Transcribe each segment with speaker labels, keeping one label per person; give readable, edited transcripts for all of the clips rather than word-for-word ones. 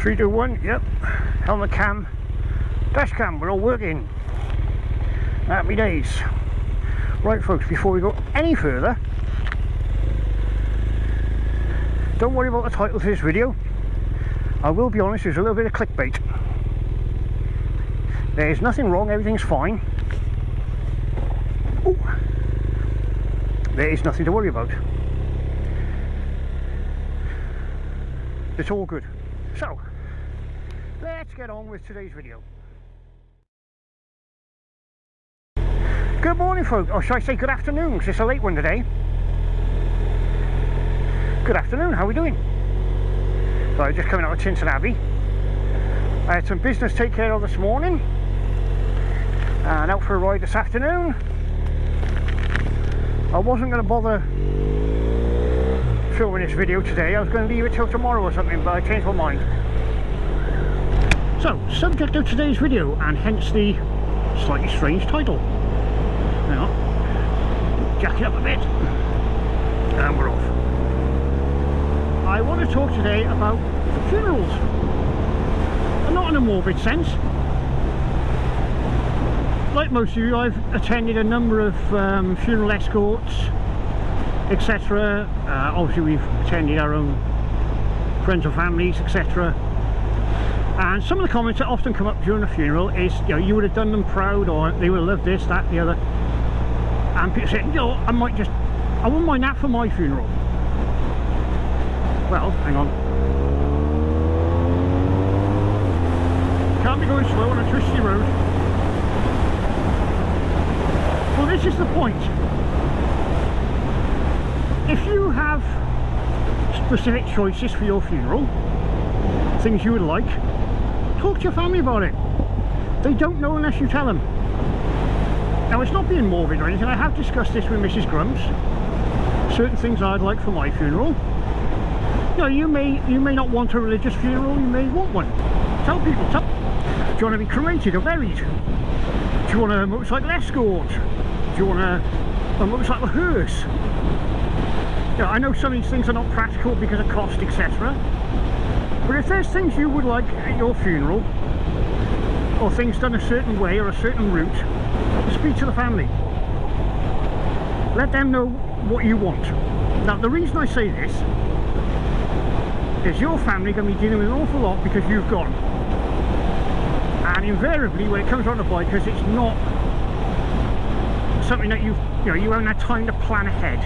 Speaker 1: 3, 2, 1, yep. Helmet cam, dash cam, we're all working. Happy days. Right folks, before we go any further, don't worry about the title to this video. I will be honest, there's a little bit of clickbait. There's nothing wrong, everything's fine. Ooh. There is nothing to worry about. It's all good. So, let's get on with today's video. Good morning folks, or should I say good afternoon, because it's a late one today. Good afternoon, how are we doing? So just coming out of Tintern Abbey. I had some business to take care of this morning, and out for a ride this afternoon. I wasn't going to bother filming this video today, I was going to leave it till tomorrow or something, but I changed my mind. So, subject of today's video, and hence the slightly strange title. Hang on, jack it up a bit, and we're off. I want to talk today about funerals, and not in a morbid sense. Like most of you, I've attended a number of funeral escorts, etc. Obviously we've attended our own friends and families, etc. And some of the comments that often come up during a funeral is, you know, you would have done them proud, or they would have loved this, that, the other. And people say, you know, I wouldn't mind that for my funeral. Well, hang on. Can't be going slow on a twisty road. Well, this is the point. If you have specific choices for your funeral, things you would like, talk to your family about it. They don't know unless you tell them. Now, it's not being morbid or anything. I have discussed this with Mrs. Grumps. Certain things I'd like for my funeral. You know, you may not want a religious funeral, you may want one. Tell people, do you want to be cremated or buried? Do you want a motorcycle escort? Do you want a motorcycle hearse? You know, I know some of these things are not practical because of cost, etc. But if there's things you would like at your funeral, or things done a certain way or a certain route, speak to the family. Let them know what you want. Now, the reason I say this is your family going to be dealing with an awful lot because you've gone. And invariably, when it comes around to bikers, it's not something that you haven't had time to plan ahead.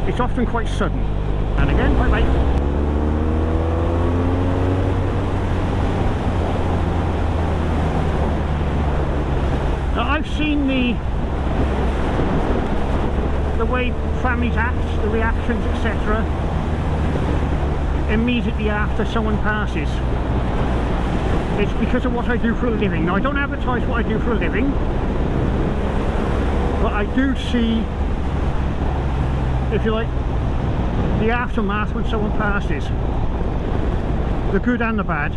Speaker 1: It's often quite sudden. And again, bye bye. Now, I've seen the way families act, the reactions, etc. immediately after someone passes. It's because of what I do for a living. Now, I don't advertise what I do for a living, but I do see, if you like, the aftermath when someone passes, the good and the bad.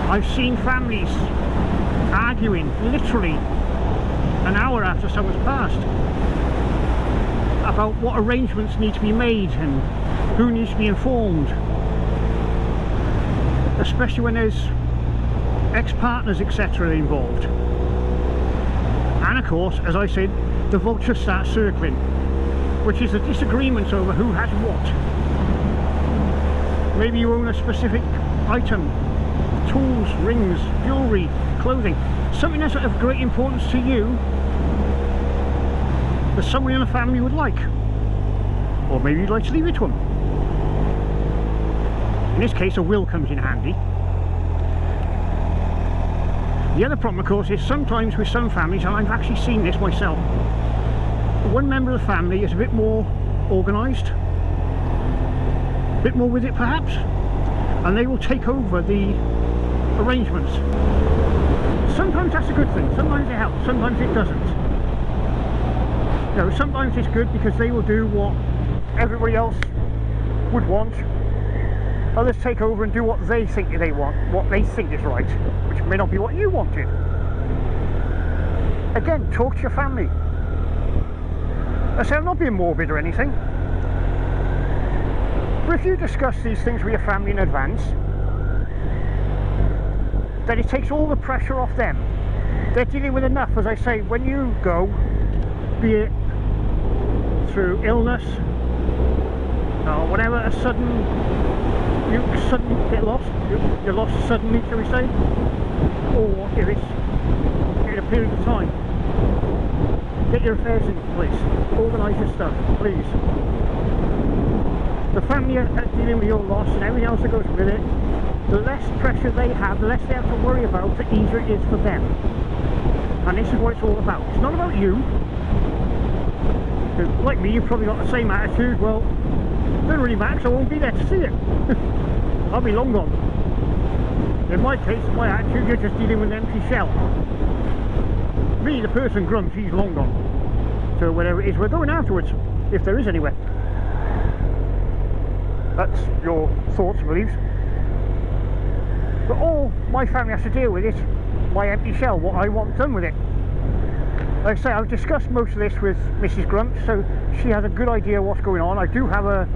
Speaker 1: I've seen families arguing literally an hour after someone's passed about what arrangements need to be made and who needs to be informed, especially when there's ex-partners, etc. involved. And of course, as I said, the vultures start circling, which is the disagreements over who has what. Maybe you own a specific item, tools, rings, jewellery, clothing, something that's of great importance to you that someone in the family would like, or maybe you'd like to leave it to them. In this case, a will comes in handy. The other problem, of course, is sometimes with some families, and I've actually seen this myself, one member of the family is a bit more organised, a bit more with it perhaps, and they will take over the arrangements. Sometimes that's a good thing, sometimes it helps, sometimes it doesn't. You know, sometimes it's good because they will do what everybody else would want. Others take over and do what they think they want, what they think is right, which may not be what you wanted. Again, talk to your family. I say I'm not being morbid or anything, but if you discuss these things with your family in advance, then it takes all the pressure off them. They're dealing with enough, as I say, when you go, be it through illness or whatever, you suddenly get lost, you're lost suddenly, shall we say, or if it's in a period of time. Get your affairs in place, organise your stuff, please. The family are dealing with your loss and everything else that goes with it. The less pressure they have, the less they have to worry about, the easier it is for them. And this is what it's all about. It's not about you. Like me, you've probably got the same attitude. Well, it doesn't really matter, so I won't be there to see it. I'll be long gone. In my case, my attitude, you're just dealing with an empty shell. Me, the person grumps, he's long gone. So wherever it is, we're going afterwards, if there is anywhere. That's your thoughts and beliefs. But all my family has to deal with is my empty shell, what I want done with it. Like I say, I've discussed most of this with Mrs. Grumps, so she has a good idea what's going on. I do have a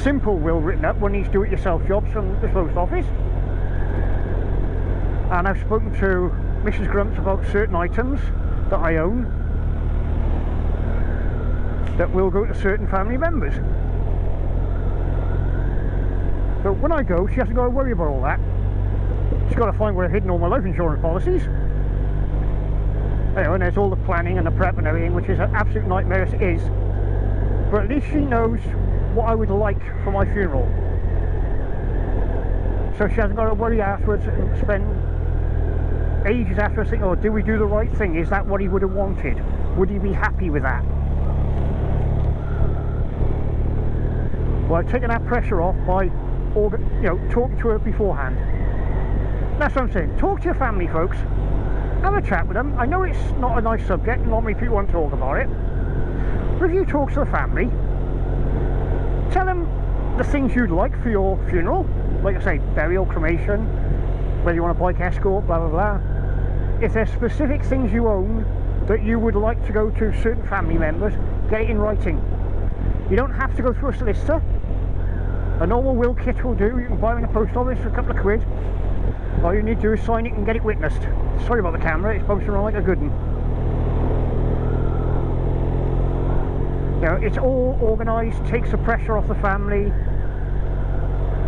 Speaker 1: simple will written up, one of these do-it-yourself jobs from the post office. And I've spoken to Mrs. Grumps about certain items that I own that will go to certain family members. So when I go, she hasn't got to worry about all that. She's got to find where I've hidden all my life insurance policies. Anyway, and there's all the planning and the prep and everything, which is an absolute nightmare as it is. But at least she knows what I would like for my funeral. So she hasn't got to worry afterwards and spend ages after thinking, oh, did we do the right thing? Is that what he would have wanted? Would he be happy with that? Well, I've taken that pressure off by, talking to her beforehand. That's what I'm saying. Talk to your family, folks. Have a chat with them. I know it's not a nice subject, and not many people want to talk about it. But if you talk to the family, tell them the things you'd like for your funeral. Like I say, burial, cremation, whether you want a bike escort, blah, blah, blah. If there's specific things you own that you would like to go to certain family members, get it in writing. You don't have to go through a solicitor. A normal will kit will do. You can buy it in the post office for a couple of quid. All you need to do is sign it and get it witnessed. Sorry about the camera, it's bouncing around like a good one. It's all organised, takes the pressure off the family.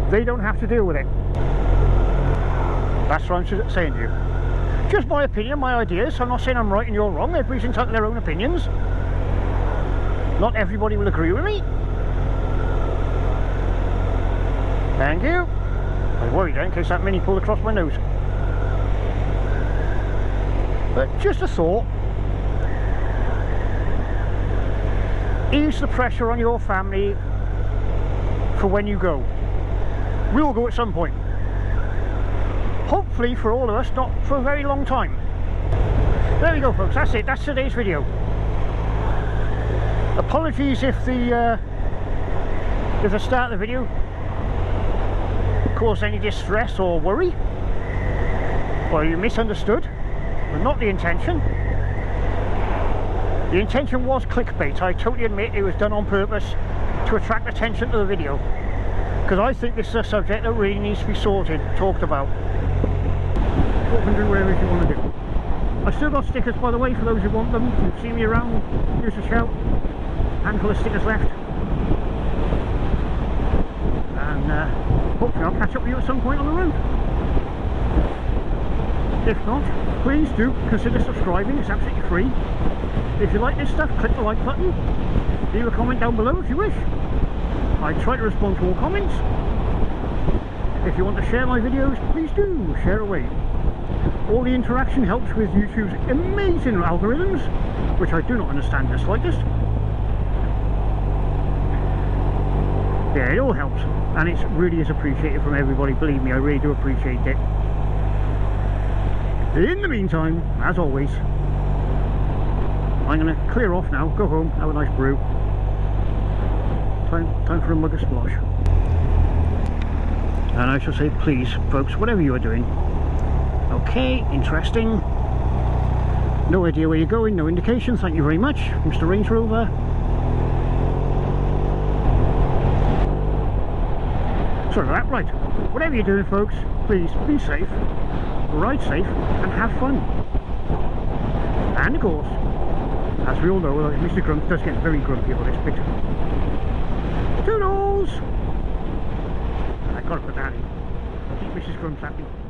Speaker 1: They don't have to deal with it. That's what I'm saying to you. Just my opinion, my ideas. I'm not saying I'm right and you're wrong. Everybody's entitled to their own opinions. Not everybody will agree with me. Thank you. I worried then in case that mini pulled across my nose. But just a thought. Ease the pressure on your family for when you go. We'll go at some point. Hopefully for all of us, not for a very long time. There we go, folks. That's it. That's today's video. Apologies if the start of the video caused any distress or worry, or you misunderstood, but not the intention. The intention was clickbait. I totally admit it was done on purpose to attract attention to the video, because I think this is a subject that really needs to be sorted, talked about. What can do whatever you want to do. I've still got stickers, by the way, for those who want them. You can see me around, give us a shout. Handful of stickers left. And hopefully I'll catch up with you at some point on the road. If not, please do consider subscribing. It's absolutely free. If you like this stuff, click the like button. Leave a comment down below if you wish. I try to respond to all comments. If you want to share my videos, please do share away. All the interaction helps with YouTube's amazing algorithms, which I do not understand the slightest. Yeah, it all helps, and it really is appreciated from everybody. Believe me, I really do appreciate it. In the meantime, as always, I'm going to clear off now, go home, have a nice brew. Time for a mug of splosh. And I shall say, please, folks, whatever you are doing, okay, interesting, no idea where you're going, no indication, thank you very much, Mr. Range Rover. Sorry about that. Right, whatever you're doing folks, please be safe, ride safe and have fun. And of course, as we all know, Mr. Grump does get very grumpy on this bit. Toodles! I've got to put that in. Keep Mrs. Grump happy.